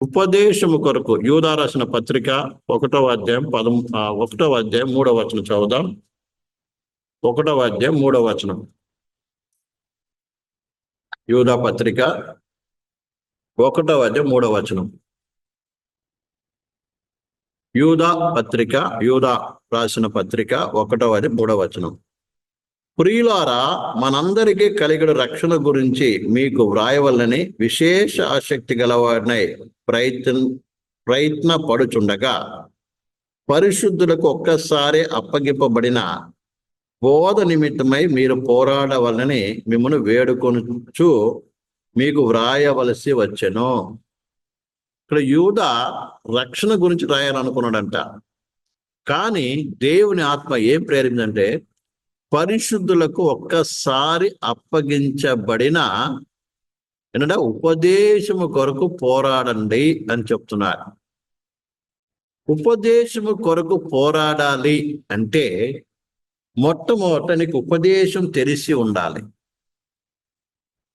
ఉపదేశము కొరకు యూదా రాసిన పత్రిక 1వ అధ్యాయం 3వ వచనం చదువుదాం. 1వ అధ్యాయం 3వ వచనం. యూదా పత్రిక 1వ అధ్యాయం 3వ వచనం. యూదా రాసిన పత్రిక 1వ అధ్యాయం 3వ వచనం. ప్రియులారా, మనందరికీ కలిగిన రక్షణ గురించి మీకు వ్రాయవలనని విశేష ఆసక్తి గలవాడినై ప్రయత్నపడుచుండగా, పరిశుద్ధులకు ఒక్కసారి అప్పగింపబడిన బోధ నిమిత్తమై మీరు పోరాడవలనని మిమ్మల్ని వేడుకొనుచు మీకు వ్రాయవలసి వచ్చెను. ఇక్కడ యూదా రక్షణ గురించి రాయాలనుకున్నాడంట. కానీ దేవుని ఆత్మ ఏం ప్రేరిందంటే, పరిశుద్ధులకు ఒక్కసారి అప్పగించబడిన ఏంటంటే ఉపదేశము కొరకు పోరాడండి అని చెప్తున్నారు. ఉపదేశము కొరకు పోరాడాలి అంటే మొట్టమొదట నీకు ఉపదేశం తెలిసి ఉండాలి.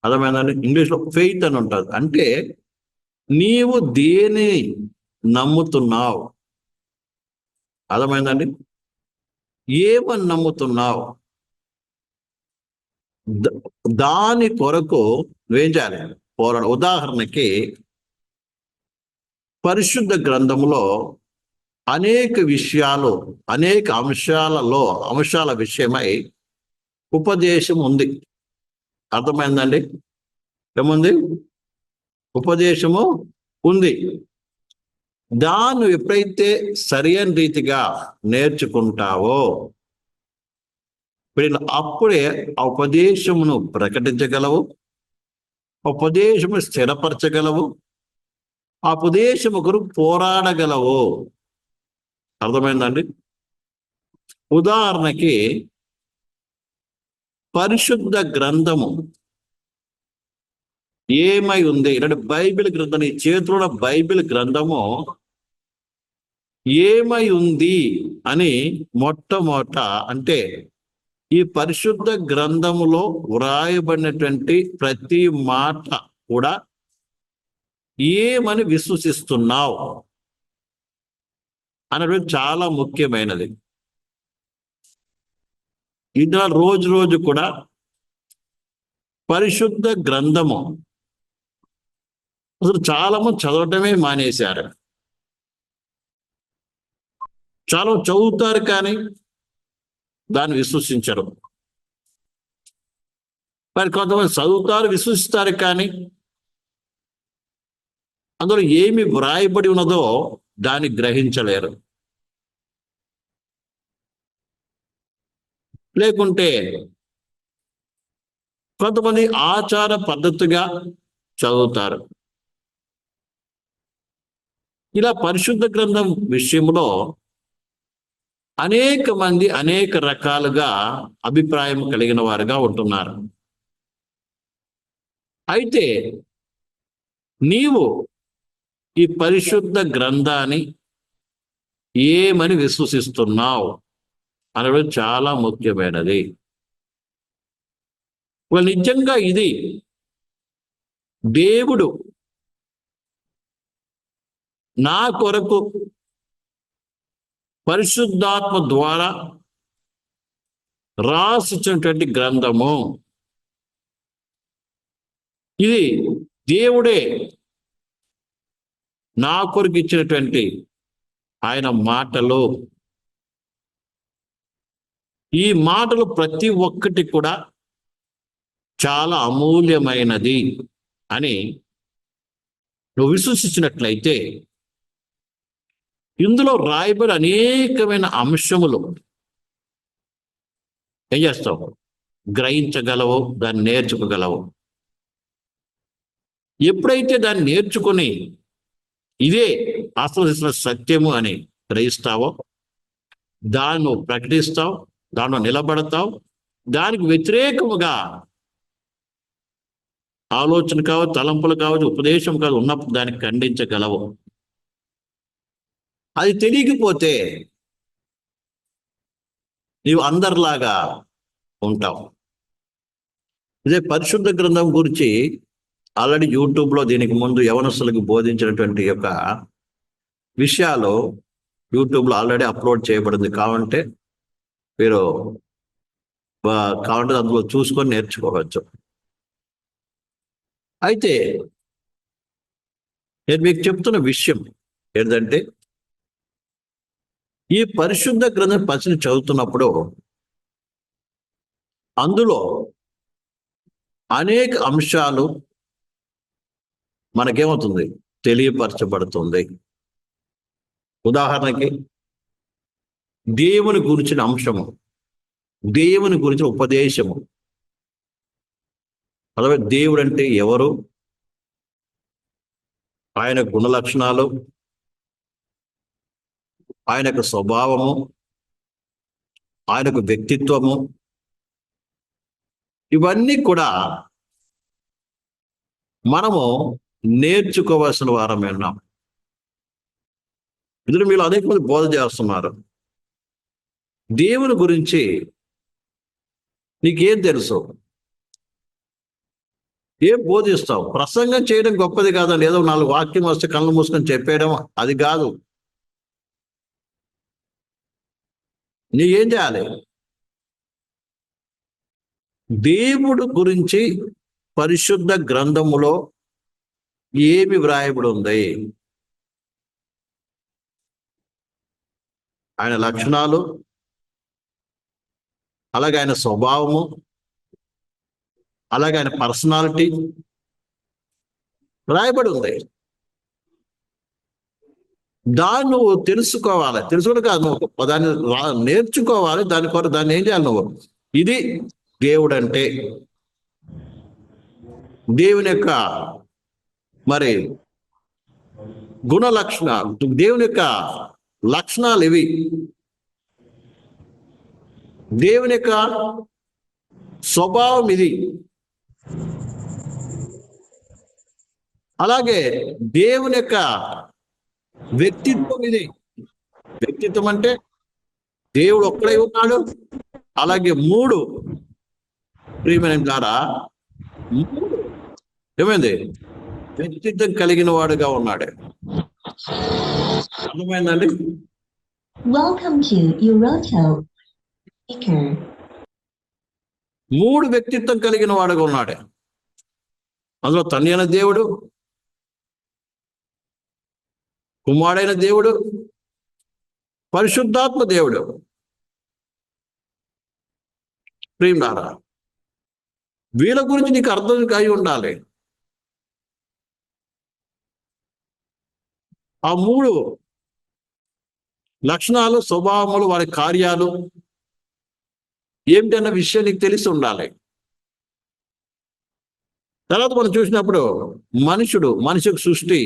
అర్థమైందండి? ఇంగ్లీష్లో ఫెయిత్ అని ఉంటుంది. అంటే నీవు దేని నమ్ముతున్నావు? అర్థమైందండి? ఏమని నమ్ముతున్నావు? దాని కొరకు నువ్వేం చేయాలి? పోరాడు. ఉదాహరణకి పరిశుద్ధ గ్రంథంలో అనేక విషయాలు, అనేక అంశాల విషయమై ఉపదేశం ఉంది. అర్థమైందండి? ఏముంది? ఉపదేశము ఉంది. దాన్ని ఎప్పుడైతే సరైన రీతిగా నేర్చుకుంటావో అప్పుడే ఆ ఉపదేశమును ప్రకటించగలవు, ఉపదేశము స్థిరపరచగలవు, ఆ ఉపదేశము కొరకు పోరాడగలవు. అర్థమైందండి? ఉదాహరణకి పరిశుద్ధ గ్రంథము ఏమై ఉంది? ఇలాంటి బైబిల్ గ్రంథం, ఈ చేతిలో బైబిల్ గ్రంథము ఏమై ఉంది అని మొట్టమొదట అంటే ఈ పరిశుద్ధ గ్రంథములో వ్రాయబడినటువంటి ప్రతి మాట కూడా ఏమని విశ్వసిస్తున్నావు అనేది చాలా ముఖ్యమైనది. ఇందులో రోజు కూడా పరిశుద్ధ గ్రంథము అసలు చాలా మంది చదవటమే మానేశారు. చాలా చదువుతారు కానీ దాన్ని విశ్వసించరు. మరి కొంతమంది చదువుతారు, విశ్వసిస్తారు, కానీ అందులో ఏమి వ్రాయబడి ఉన్నదో దాన్ని గ్రహించలేరు. లేకుంటే కొంతమంది ఆచార పద్ధతిగా చదువుతారు. ఇలా పరిశుద్ధ గ్రంథం విషయంలో అనేక మంది అనేక రకాలుగా అభిప్రాయం కలిగిన వారుగా ఉంటున్నారు. అయితే నీవు ఈ పరిశుద్ధ గ్రంథాన్ని ఏమని విశ్వసిస్తున్నావు అనేది చాలా ముఖ్యమైనది. నిజంగా ఇది దేవుడు నా కొరకు పరిశుద్ధాత్మ ద్వారా రాసిచ్చినటువంటి గ్రంథము, ఇది దేవుడే నా కొరకు ఇచ్చినటువంటి ఆయన మాటలు. ఈ మాటలు ప్రతి ఒక్కటి కూడా చాలా అమూల్యమైనది అని నువ్వు విశ్వసించినట్లయితే ఇందులో రాయబడి అనేకమైన అంశములు ఏం చేస్తావు? గ్రహించగలవు, దాన్ని నేర్చుకోగలవు. ఎప్పుడైతే దాన్ని నేర్చుకొని ఇదే అసలు సత్యము అని గ్రహిస్తావో, దాన్ని నువ్వు ప్రకటిస్తావు, దానిలో నిలబడతావు. దానికి వ్యతిరేకముగా ఆలోచన కావచ్చు, తలంపులు కావచ్చు, ఉపదేశం కావచ్చు ఉన్నప్పుడు దాన్ని ఖండించగలవు. అది తెలియకపోతే నీవు అందరిలాగా ఉంటావు. ఇదే పరిశుద్ధ గ్రంథం గురించి ఆల్రెడీ యూట్యూబ్లో దీనికి ముందు యవనస్తులకు బోధించినటువంటి యొక్క విషయాలు యూట్యూబ్లో ఆల్రెడీ అప్లోడ్ చేయబడింది. కావాలంటే మీరు కావాలంటే అందులో చూసుకొని నేర్చుకోవచ్చు. అయితే నేను మీకు చెప్తున్న విషయం ఏంటంటే, ఈ పరిశుద్ధ గ్రంథం పరిశీలన చదువుతున్నప్పుడు అందులో అనేక అంశాలు మనకేమవుతుంది, తెలియపరచబడుతుంది. ఉదాహరణకి దేవుని గురించిన అంశము, దేవుని గురించిన ఉపదేశము. అలాగే దేవుడు అంటే ఎవరు, ఆయన గుణ లక్షణాలు, ఆయన యొక్క స్వభావము, ఆయన యొక్క వ్యక్తిత్వము, ఇవన్నీ కూడా మనము నేర్చుకోవాల్సిన వారమే ఉన్నాం. ఇందులో మీరు అనేక మంది బోధ చేస్తున్నారు. దేవుని గురించి నీకేం తెలుసు, ఏం బోధిస్తావు? ప్రసంగం చేయడం గొప్పది కాదండి. ఏదో 4 వాక్యం వస్తే కళ్ళు మూసుకొని చెప్పేయడం అది కాదు. నీకేం చేయాలి? దేవుడు గురించి పరిశుద్ధ గ్రంథములో ఏమి వ్రాయబడి ఉంది, ఆయన లక్షణాలు, అలాగే ఆయన స్వభావము, అలాగే ఆయన పర్సనాలిటీ రాయబడి ఉంది. దాన్ని నువ్వు తెలుసుకోవాలి. తెలుసుకోవడం కాదు, నువ్వు దాన్ని నేర్చుకోవాలి. దాన్ని ఏం చేయాలి? నువ్వు ఇది దేవుడు అంటే, దేవుని యొక్క మరి గుణ లక్షణాలు, దేవుని యొక్క లక్షణాలు ఇవి, దేవుని యొక్క స్వభావం ఇది, అలాగే దేవుని యొక్క వ్యక్తిత్వం ఇది. వ్యక్తిత్వం అంటే దేవుడు ఒక్కడే ఉన్నాడు. అలాగే 3 ప్రియమైన ద్వారా 3 ఏమైంది, వ్యక్తిత్వం కలిగిన వాడుగా ఉన్నాడు. అర్థమైందండి? Welcome to Euroto Speaker. 3 వ్యక్తిత్వం కలిగిన వాడుగా ఉన్నాడు. అందులో తండ్రి అయిన దేవుడు, కుమారుడైన దేవుడు, పరిశుద్ధాత్మ దేవుడు. ప్రియులారా, వీళ్ళ గురించి నీకు అర్థం కాయి ఉండాలి. ఆ 3 లక్షణాలు, స్వభావములు, వారి కార్యాలు ఏమిటన్న విషయం నీకు తెలిసి ఉండాలి. తర్వాత మనం చూసినప్పుడు మనిషి యొక్క సృష్టి,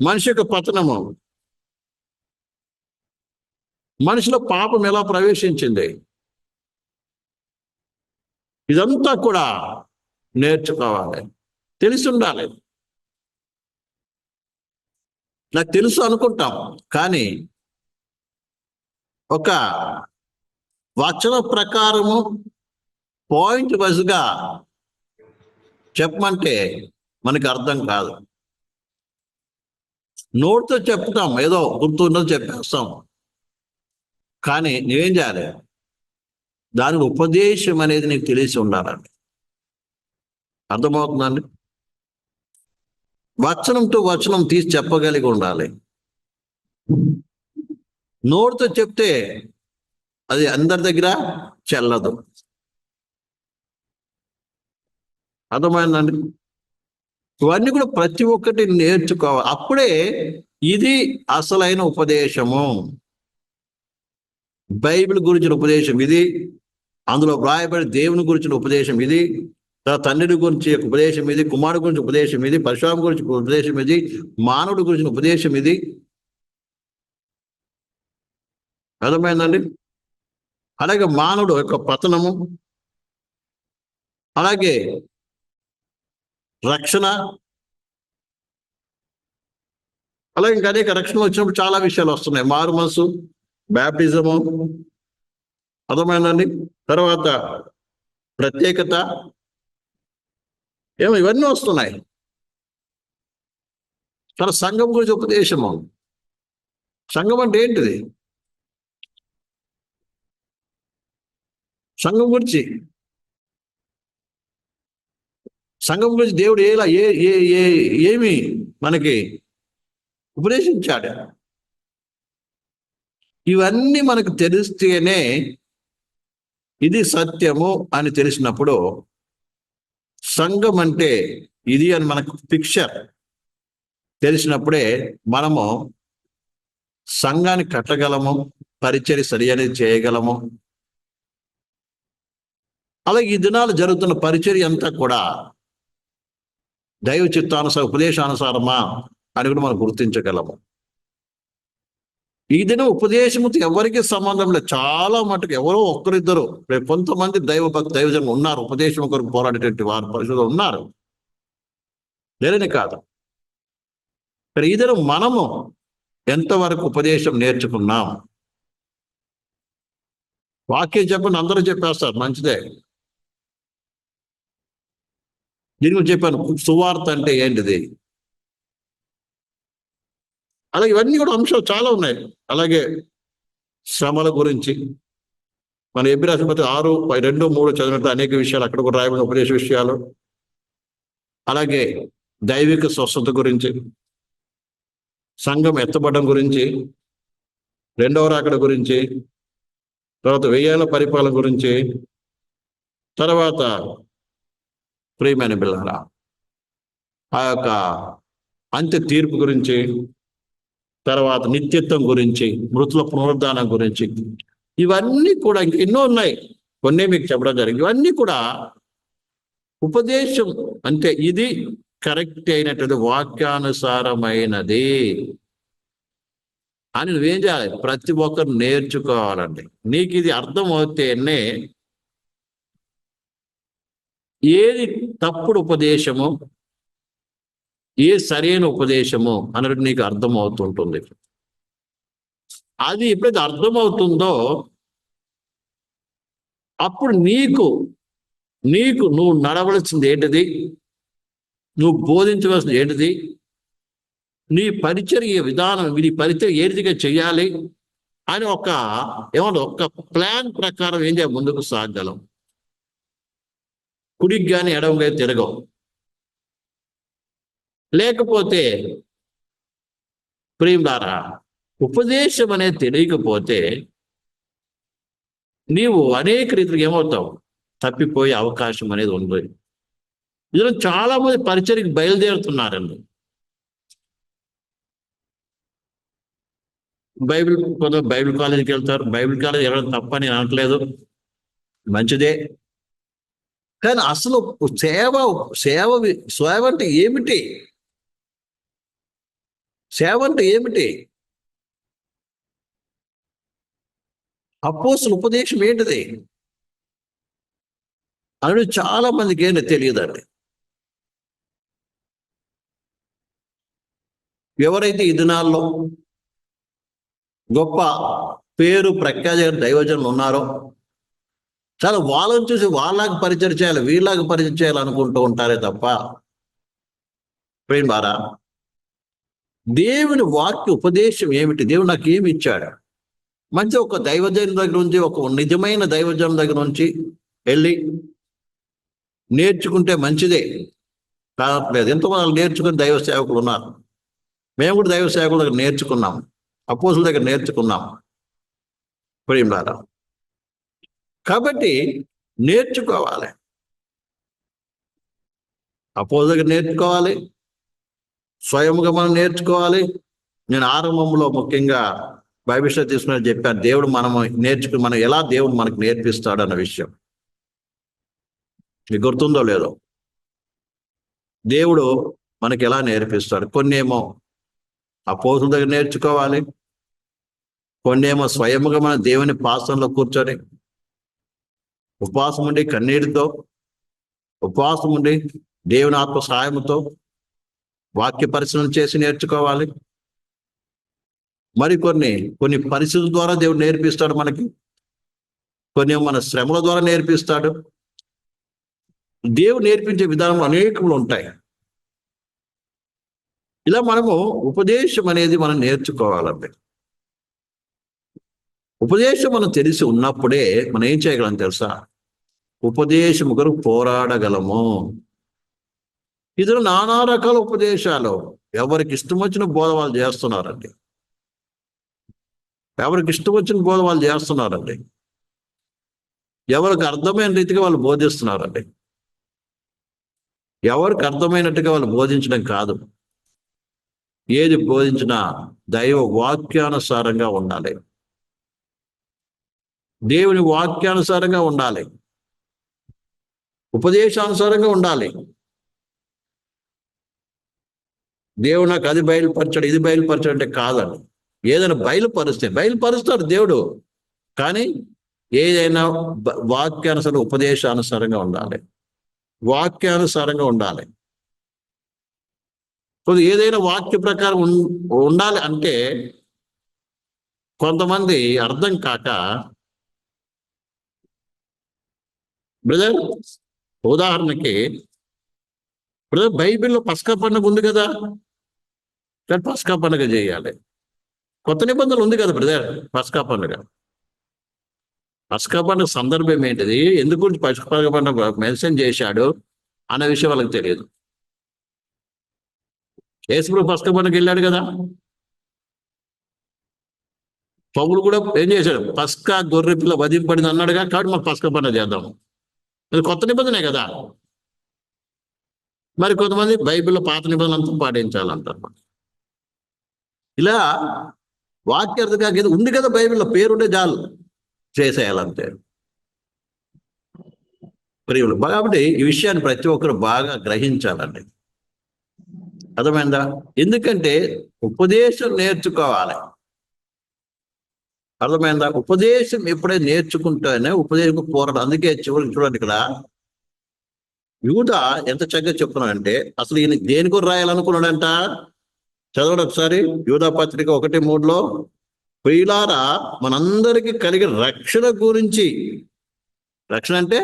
మనిషి యొక్క పతనము, మనిషిలో పాపం ఎలా ప్రవేశించింది, ఇదంతా కూడా నేర్చుకోవాలి, తెలిసి ఉండాలి. నాకు తెలుసు అనుకుంటాం, కానీ ఒక వచన ప్రకారము పాయింట్ వైజ్గా చెప్పమంటే మనకి అర్థం కాదు. నోటితో చెప్తాం, ఏదో గుర్తున్నది చెప్పేస్తాం, కానీ నువ్వేం చేయాలి? దాని ఉపదేశం అనేది నీకు తెలిసి ఉండాలండి. అర్థమవుతుందండి? వచనం టు వచనం తీసి చెప్పగలిగి ఉండాలి. నోటితో చెప్తే అది అందరి దగ్గర చెల్లదు. అర్థమైందండి? ఇవన్నీ కూడా ప్రతి ఒక్కటి నేర్చుకోవాలి. అప్పుడే ఇది అసలైన ఉపదేశము. బైబిల్ గురించిన ఉపదేశం ఇది, అందులో వ్రాయబడి దేవుని గురించిన ఉపదేశం ఇది, తండ్రి గురించి ఉపదేశం ఇది, కుమారుడు గురించి ఉపదేశం ఇది, పరశురామ గురించి ఉపదేశం ఇది, మానవుడి గురించిన ఉపదేశం ఇది. అర్థమైందండి? అలాగే మానవుడు యొక్క పతనము, అలాగే రక్షణ, అలాగే ఇంకా అనేక రక్షణ వచ్చినప్పుడు చాలా విషయాలు వస్తున్నాయి. మారు మనసు, బ్యాప్టిజము, అర్థమైందండి? తర్వాత ప్రత్యేకత, ఏమో ఇవన్నీ వస్తున్నాయి. చాలా సంఘం గురించి ఉపదేశము. సంఘం అంటే ఏంటిది? సంఘం గురించి దేవుడు ఎలా ఏమి మనకి ఉపదేశించాడు? ఇవన్నీ మనకు తెలిస్తేనే ఇది సత్యము అని తెలిసినప్పుడు సంఘం అంటే ఇది అని మనకు పిక్చర్ తెలిసినప్పుడే మనము సంఘాన్ని కట్టగలము, పరిచర్య సరి అనేది చేయగలము. అలాగే ఈ దినాలు జరుగుతున్న పరిచర్య అంతా కూడా దైవ చిత్తానుసార ఉపదేశానుసారమా అని కూడా మనం గుర్తించగలము. ఈ దినం ఉపదేశముతో ఎవరికి సంబంధం లేదు. చాలా మటుకు ఎవరో ఒక్కరిద్దరు, కొంతమంది దైవజనులు ఉన్నారు, ఉపదేశం కొరకు పోరాడేటువంటి వారు పరిశుద్ధులు ఉన్నారు, లేదని కాదు. మరి ఈ దినం మనము ఎంతవరకు ఉపదేశం నేర్చుకున్నాం? వాక్యం చెప్పండి, అందరూ చెప్పేస్తారు, మంచిదే. దీని గురించి చెప్పాను, సువార్త అంటే ఏంటిది. అలాగే ఇవన్నీ కూడా అంశాలు చాలా ఉన్నాయి. అలాగే శ్రమల గురించి మన ఎబ్రి రాసిన పత్రిక 6:2-3 చదివినట్టు అనేక విషయాలు అక్కడ కూడా రాయబడిన ఉపదేశ విషయాలు. అలాగే దైవిక స్వస్థత గురించి, సంఘం ఎత్తబడడం గురించి, రెండవ రాకడ గురించి, తర్వాత 1000 ఏళ్ల పరిపాలన గురించి, తర్వాత ప్రియమైన బిడ్డలారా ఆ యొక్క అంత్య తీర్పు గురించి, తర్వాత నిత్యత్వం గురించి, మృతుల పునరుద్ధానం గురించి, ఇవన్నీ కూడా ఇంకా ఎన్నో ఉన్నాయి. కొన్ని మీకు చెప్పడం జరిగింది. ఇవన్నీ కూడా ఉపదేశం అంటే ఇది కరెక్ట్ అయినటువంటి వాక్యానుసారమైనది అని నువ్వేం చేయాలి? ప్రతి ఒక్కరు నేర్చుకోవాలండి. నీకు ఇది అర్థం అవుతేనే ఏది తప్పుడు ఉపదేశము, ఏ సరైన ఉపదేశము అన్నది నీకు అర్థమవుతుంటుంది. అది ఎప్పుడైతే అర్థమవుతుందో అప్పుడు నీకు నువ్వు నడవలసింది ఏంటిది, నువ్వు బోధించవలసింది ఏంటిది, నీ పరిచర్య విధానం, నీ పరిచర్య ఏ రీతిగా చేయాలి అని ఒక ప్లాన్ ప్రకారం ఏం చేయాలి, ముందుకు సాగలం. కుడికి కానీ ఎడవగా తిరగవు. లేకపోతే ప్రియులారా, ఉపదేశం అనేది తెలియకపోతే నీవు అనేక రీతిలో ఏమవుతావు, తప్పిపోయే అవకాశం అనేది ఉంది. ఇందులో చాలా మంది పరిచర్యకి బయలుదేరుతున్నారండి. బైబిల్ కాలేజీకి వెళ్తారు. బైబిల్ కాలేజీ వెళ్ళడం తప్పని నేను అనట్లేదు, మంచిదే. కానీ అసలు సేవ అంటే ఏమిటి? సేవ అంటే ఏమిటి? అపోస్తలుల ఉపదేశం ఏంటిది అనేది చాలా మందికి ఏంటో తెలియదండి. ఎవరైతే ఈ దినాల్లో గొప్ప పేరు ప్రఖ్యాత దైవజనులు ఉన్నారో చాలా వాళ్ళని చూసి వాళ్ళకి పరిచయం చేయాలి, వీళ్ళకి పరిచయం చేయాలనుకుంటూ ఉంటారే తప్ప ప్రేమారా దేవుని వాక్య ఉపదేశం ఏమిటి, దేవుడు నాకు ఏమి ఇచ్చాడు? మంచి ఒక దైవజనుల దగ్గర నుంచి, ఒక నిజమైన దైవజనుల దగ్గర నుంచి వెళ్ళి నేర్చుకుంటే మంచిదే, కావట్లేదు. ఎంతోమంది నేర్చుకుని దైవ సేవకులు ఉన్నారు. మేము కూడా దైవ సేవకుల దగ్గర నేర్చుకున్నాం, అపోస్తుల దగ్గర నేర్చుకున్నాం ప్రేమారా. కాబట్టి నేర్చుకోవాలి, అపోస్తుల దగ్గర నేర్చుకోవాలి, స్వయంగా మనం నేర్చుకోవాలి. నేను ఆరంభంలో ముఖ్యంగా బైబిల్ తీసుకుని చెప్పాను, దేవుడు మనం ఎలా దేవుడు మనకు నేర్పిస్తాడు అన్న విషయం మీకు గుర్తుందో లేదో. దేవుడు మనకి ఎలా నేర్పిస్తాడు? కొన్ని ఏమో అపోస్తుల దగ్గర నేర్చుకోవాలి, కొన్ని ఏమో స్వయంగా మన దేవుని పాసంలో కూర్చొని ఉపవాసం ఉండి, కన్నీటితో ఉపవాసం ఉండి దేవుని ఆత్మ సహాయంతో వాక్య పరిశీలన చేసి నేర్చుకోవాలి. మరి కొన్ని పరిస్థితుల ద్వారా దేవుడు నేర్పిస్తాడు మనకి, కొన్ని మన శ్రమల ద్వారా నేర్పిస్తాడు, దేవుడు నేర్పించే విధానంలో అనేకములు ఉంటాయి. ఇలా మనము ఉపదేశం అనేది మనం నేర్చుకోవాలండి. ఉపదేశం మనం తెలిసి ఉన్నప్పుడే మనం ఏం చేయగలం తెలుసా? ఉపదేశము కొరకు పోరాడగలము. ఇదిలో నానా రకాల ఉపదేశాలు ఎవరికి ఇష్టం వచ్చిన బోధ వాళ్ళు చేస్తున్నారండి. ఎవరికి ఇష్టం వచ్చిన బోధ వాళ్ళు చేస్తున్నారండి. ఎవరికి అర్థమైన రీతిగా వాళ్ళు బోధిస్తున్నారండి. ఎవరికి అర్థమైనట్టుగా వాళ్ళు బోధించడం కాదు. ఏది బోధించినా దైవ వాక్యానుసారంగా ఉండాలి. దేవుని వాక్యానుసారంగా ఉండాలి. ఉపదేశానుసారంగా ఉండాలి. దేవుడు నాకు అది బయలుపరచాడు, ఇది బయలుపరచాడు అంటే కాదండి. ఏదైనా బయలుపరుస్తాడు దేవుడు. కానీ ఏదైనా వాక్యానుసారం, ఉపదేశానుసారంగా ఉండాలి. వాక్యానుసారంగా ఉండాలి. ఏదైనా వాక్య ప్రకారం ఉండాలి అంటే కొంతమంది అర్థం కాక, బ్రదర్ ఉదాహరణకి బ్రదర్ బైబిల్లో పస్కా పండుగ ఉంది కదా, కానీ పస్కా పండుగ చేయాలి. కొత్త నిబంధనలు ఉంది కదా బ్రదర్ పస్కా పండుగ. పస్కా పండుగ సందర్భం ఏంటిది, ఎందుకు పస్కా పండుగ మెన్షన్ చేశాడు అనే విషయం వాళ్ళకి తెలియదు. యేసుప్రభు పస్కా పండుగకి వెళ్ళాడు కదా. పౌలు కూడా ఏం చేశాడు? పస్కా గొర్రె పిల్ల వధింపడింది అన్నాడుగా, కాబట్టి మనం పస్కా పండుగ చేద్దాం. అది కొత్త నిబంధనే కదా. మరి కొంతమంది బైబిల్లో పాత నిబంధనలు అంతా పాటించాలంటారు. ఇలా వాక్యార్థం కాక ఉంది కదా బైబిల్లో, పేరుంటే చాలు చేసేయాలంతే ప్రియులు. కాబట్టి ఈ విషయాన్ని ప్రతి ఒక్కరు బాగా గ్రహించాలండి. అర్థమైందా? ఎందుకంటే ఉపదేశం నేర్చుకోవాలి. అర్థమైందా? ఉపదేశం ఎప్పుడైతే నేర్చుకుంటేనే ఉపదేశం పోరాడు. అందుకే చివరికి చూడండి, ఇక్కడ యూదా ఎంత చక్కగా చెప్తున్నాడంటే, అసలు ఈయన దేనికి రాయాలనుకున్నాడంట. చదవడం ఒకసారి యూదా పత్రిక 1:3. ప్రియులారా, మనందరికీ కలిగిన రక్షణ గురించి, రక్షణ అంటే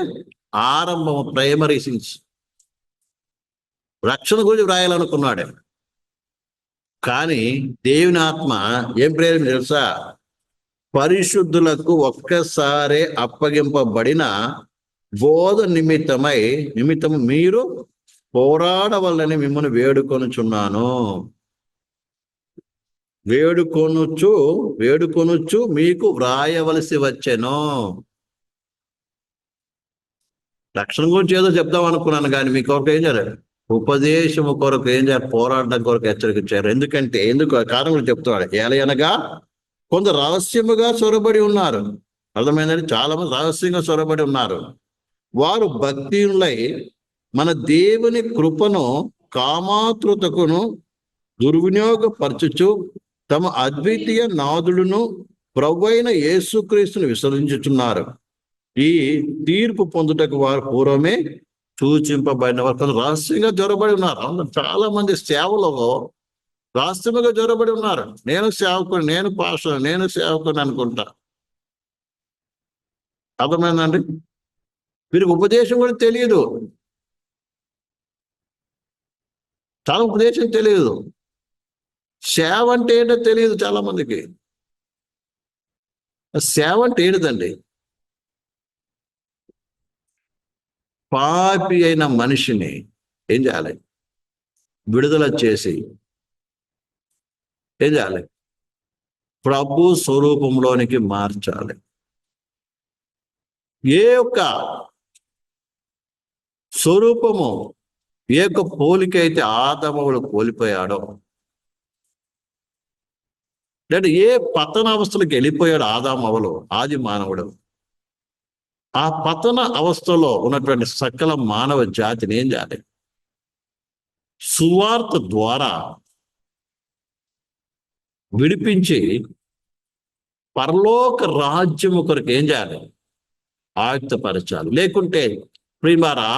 ఆరంభం, ప్రైమరీ థింగ్స్, రక్షణ గురించి వ్రాయాలనుకున్నాడు. కానీ దేవుని ఆత్మ ఏం ప్రేరణ తెలుసా? పరిశుద్ధులకు ఒక్కసారే అప్పగింపబడిన బోధ నిమిత్తము మీరు పోరాడవల్లని మిమ్మల్ని వేడుకొనుచున్నాను. వేడుకొనుచు మీకు వ్రాయవలసి వచ్చెను. రక్షణ గురించి ఏదో చెప్దాం అనుకున్నాను, కానీ మీ కొరకు ఏం చేయాలి? ఉపదేశము కొరకు ఏం చేయాలి? పోరాడడం కొరకు హెచ్చరిక. ఎందుకు కారణం కూడా చెప్తున్నాడు. ఏలయనగా కొందరు రహస్యముగా చొరబడి ఉన్నారు. అర్థమైందని, చాలా మంది రహస్యంగా చొరబడి ఉన్నారు. వారు భక్తియులై మన దేవుని కృపను కామాతృతకును దుర్వినియోగపరచుచు తమ అద్వితీయ నాథుడును ప్రభువైన యేసుక్రీస్తును విసర్జించుచున్నారు. ఈ తీర్పు పొందుటకు వారు పూర్వమే సూచింపబడిన వారు కొంచెం రహస్యంగా జ్వరబడి ఉన్నారు. చాలా మంది సేవలో రహస్యంగా జ్వరబడి ఉన్నారు. నేను సేవకుని, నేను పాస్టర్, నేను సేవకుని అనుకుంటా. అర్థమైందండి? వీరికి ఉపదేశం కూడా తెలియదు. చాలా ఉపదేశం తెలియదు. సేవ అంటే ఏంటో తెలియదు చాలా మందికి. సేవ అంటే ఏంటిదండి? పాపి అయిన మనిషిని ఏం చేయాలి? విడుదల చేసి ఏం చేయాలి? ప్రభు స్వరూపంలోనికి మార్చాలి. ఏ యొక్క స్వరూపము, ఏ యొక్క పోలిక అయితే ఆదాముడు కోల్పోయాడో, లేదా ఏ పతన అవస్థలకు వెళ్ళిపోయాడు ఆదామవలు, ఆది మానవుడు, ఆ పతన అవస్థలో ఉన్నటువంటి సకల మానవ జాతిని ఏం చేయాలి? సువార్త ద్వారా విడిపించి పరలోక రాజ్యము కొరకు ఏం చేయాలి? ఆయుక్తపరచాలి. లేకుంటే ప్రియులారా,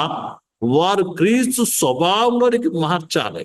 వారు క్రీస్తు స్వభావంలోనికి మార్చాలి.